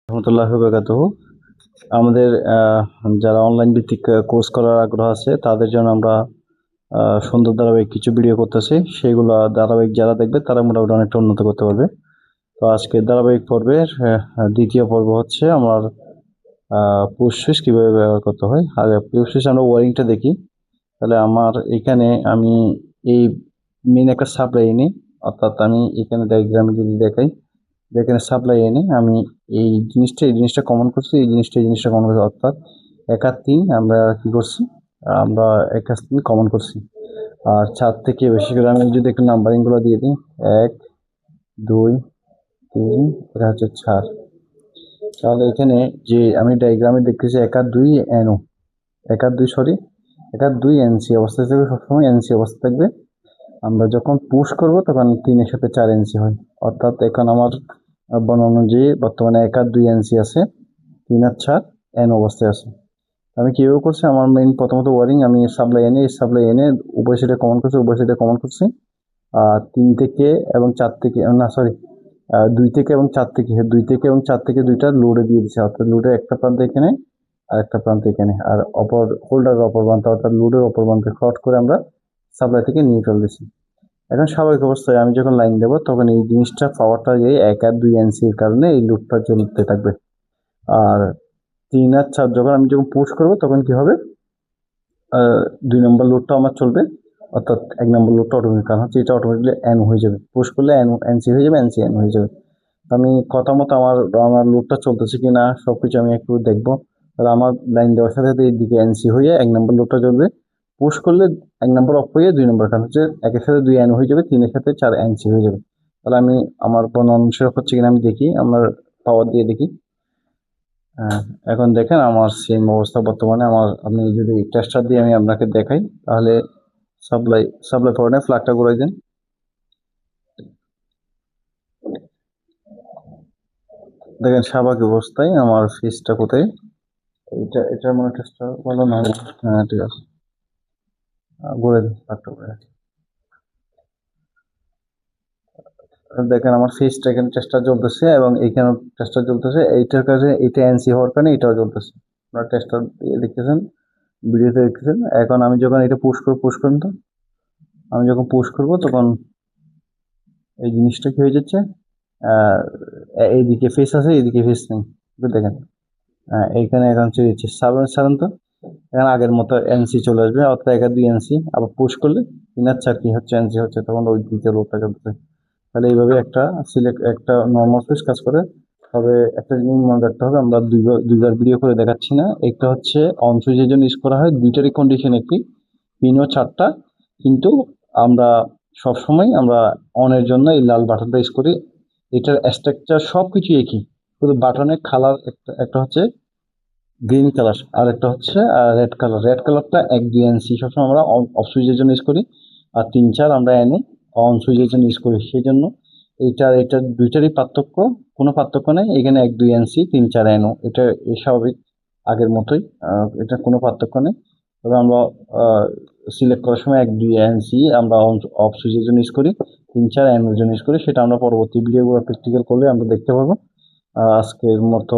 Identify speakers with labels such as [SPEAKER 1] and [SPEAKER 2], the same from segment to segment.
[SPEAKER 1] রহমতুল্লাহ বারাকাতুহু। আমাদের যারা অনলাইন ভিত্তিক কোর্স করার আগ্রহ আছে তাদের জন্য আমরা সুন্দর ধারাবাহিক কিছু ভিডিও করতেছি। সেগুলো ধারাবাহিক যারা দেখবে তারা মোটামুটি অনেকটা উন্নত করতে পারবে। তো আজকে ধারাবাহিক পর্বের দ্বিতীয় পর্ব হচ্ছে আমার পুশ সুইচ কীভাবে ব্যবহার করতে হয়। আর পুশ সুইচ আমরা ওয়ারিংটা দেখি। তাহলে আমার এখানে আমি এই মেন একটা সাপ্লাই নিই, অর্থাৎ আমি এখানে ডায়াগ্রামে যদি দেখাই, এখানে সাপ্লাই এনে আমি এই জিনিসটা কমন করছি, এই জিনিসটা কমন করছি, অর্থাৎ 1 আর 3 আমরা কি করছি, আমরা 1 আর 3 কমন করছি। আর 4 থেকে বেশি করে আমি যদি একটু নাম্বারিংগুলো দিয়ে দিই, 1 2 3, এটা হচ্ছে 4। তাহলে এখানে যে আমি ডায়াগ্রামে দেখতেছি 1 আর 2 এনও, 1 আর 2 সরি 1 আর 2 এনসি অবস্থায় থাকবে, সবসময় এনসি অবস্থা থাকবে। আমরা যখন পুশ করব তখন 3 এর সাথে 4 এনসি হয়, অর্থাৎ এখন আমার বর্ণনা অনুযায়ী বর্তমানে 1 আর 2 এনসি আছে, 3 আর 4 এন অবস্থায় আছে। আমি কীভাবে করছি, আমার মেইন প্রথমত ওয়ারিং আমি সাপ্লাই এনে উভয় সাইডে কমন করছি। আর 3 থেকে এবং 4 থেকে না সরি 2 থেকে এবং 4 থেকে দুইটা লোডে দিয়ে দিচ্ছি, অর্থাৎ লোডের একটা প্রান্ত এখানে আর একটা প্রান্ত এখানে, আর হোল্ডারের অপর প্রান্ত অর্থাৎ লোডের অপর প্রান্তে শর্ট করে আমরা সাপ্লাই থেকে নিউট্রাল দিচ্ছি। এখন স্বাভাবিক অবস্থায় আমি যখন লাইন দেবো তখন এই জিনিসটা পাওয়ারটা গিয়ে 1 আর 2 এনসির কারণে এই লুপটা চলতে থাকবে। আর 3 আর 4 যখন পুশ করব তখন কি হবে, 2 নম্বর লোডটা আমার চলবে, অর্থাৎ 1 নম্বর লোডটা অটোমেটিক, কারণ হচ্ছে এটা অটোমেটিকলি এন হয়ে যাবে, পুশ করলে এনসি হয়ে যাবে, এনসি এন হয়ে যাবে। আমি কথা মতো আমার লোডটা চলতেছে কিনা সবকিছু আমি একটু দেখবো। তাহলে আমার লাইন দেওয়ার সাথে সাথে এইদিকে এনসি হয়ে 1 নম্বর লোডটা চলবে, পুশ করলে 1 নম্বর অফ হয়ে 2 নম্বর, কারণ হচ্ছে 1 এর সাথে 2 এন হয়ে যাবে, 3 এর সাথে 4 এনসি হয়ে যাবে। তাহলে আমি আমার বর্ণনা অনুসারে হচ্ছে কিনা আমি দেখি, আমার পাওয়ার দিয়ে দেখি। এখন দেখেন আমার সেম অবস্থা বর্তমানে। আপনি যদি টেস্টার দিয়ে আমি আপনাকে দেখাই, তাহলে সাপ্লাই পাওয়ারে ফ্ল্যাগটা ঘুরাই দেন। দেখেন স্বাভাবিক অবস্থায় আমার ফিসটা কোথায়, এটা মনে টেস্টার ভালো না। হ্যাঁ ঠিক আছে, ঘুরে দিন ফ্ল্যাগটা ঘুরে। দেখেন আমার ফেসটা এখানে টেস্টার জ্বলতেছে এবং এইখানে টেস্টার জ্বলতেছে, এইটার কাছে এটা এনসি হওয়ার কারণে এটাও জ্বলতেছে। আপনারা টেস্টার দিয়ে দেখতেছেন, ভিডিওতে দেখতেছেন। এখন আমি যখন এটা পুশ করুন তো, আমি যখন পুশ করব তখন এই জিনিসটা কি হয়ে যাচ্ছে, এইদিকে ফেস আছে, এইদিকে ফেস নেই। দেখেন এইখানে এখন চলে যাচ্ছে সাধারণ তো, এখন আগের মতো এনসি চলে আসবে, অর্থাৎ 1 আর 2 এনসি। আবার পুশ করলে 3 আর 4 কি হচ্ছে, এনসি হচ্ছে, তখন ওই দ্বিতীয় লোডটা চলতেছে। তাহলে এইভাবে একটা নর্মাল সুইচ কাজ করে। তবে একটা জিনিস মনে রাখতে হবে, আমরা দুইবার ভিডিও করে দেখাচ্ছি না। একটা হচ্ছে অন সুইচের জন্য ইউজ করা হয়, দুইটারই কন্ডিশন একই, পিনও 4টা, কিন্তু আমরা সবসময় আমরা অনের জন্য এই লাল বাটনটা ইউজ করি। এটার স্ট্রাকচার সব কিছু একই, শুধু বাটনের কালার একটা হচ্ছে গ্রিন কালার আর একটা হচ্ছে রেড কালার। রেড কালারটা 1 2 এনসি সবসময় আমরা অফ সুইচের জন্য ইউজ করি, আর 3 4 আমরা এনে অন সুইচের জন্য ইউজ করি। সেই জন্য এটা দুইটারই পার্থক্য, কোনো পার্থক্য নেই। এখানে 1 2 এনসি 3 4 এনও, এটা স্বাভাবিক আগের মতোই, এটা কোনো পার্থক্য নেই। তবে আমরা সিলেক্ট করার সময় 1 2 এনসি আমরা অফ সুইচের জন্য ইউজ করি, 3 4 এনওর জন্য ইউজ করি। সেটা আমরা পরবর্তী ভিডিওগুলো প্র্যাকটিক্যাল করলে আমরা দেখতে পাবো। আজকের মতো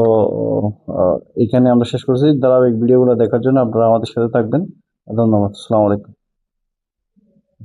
[SPEAKER 1] এখানে আমরা শেষ করছি। ধারাবাহিক ভিডিওগুলো দেখার জন্য আপনারা আমাদের সাথে থাকবেন। ধন্যবাদ। আসসালামু আলাইকুম।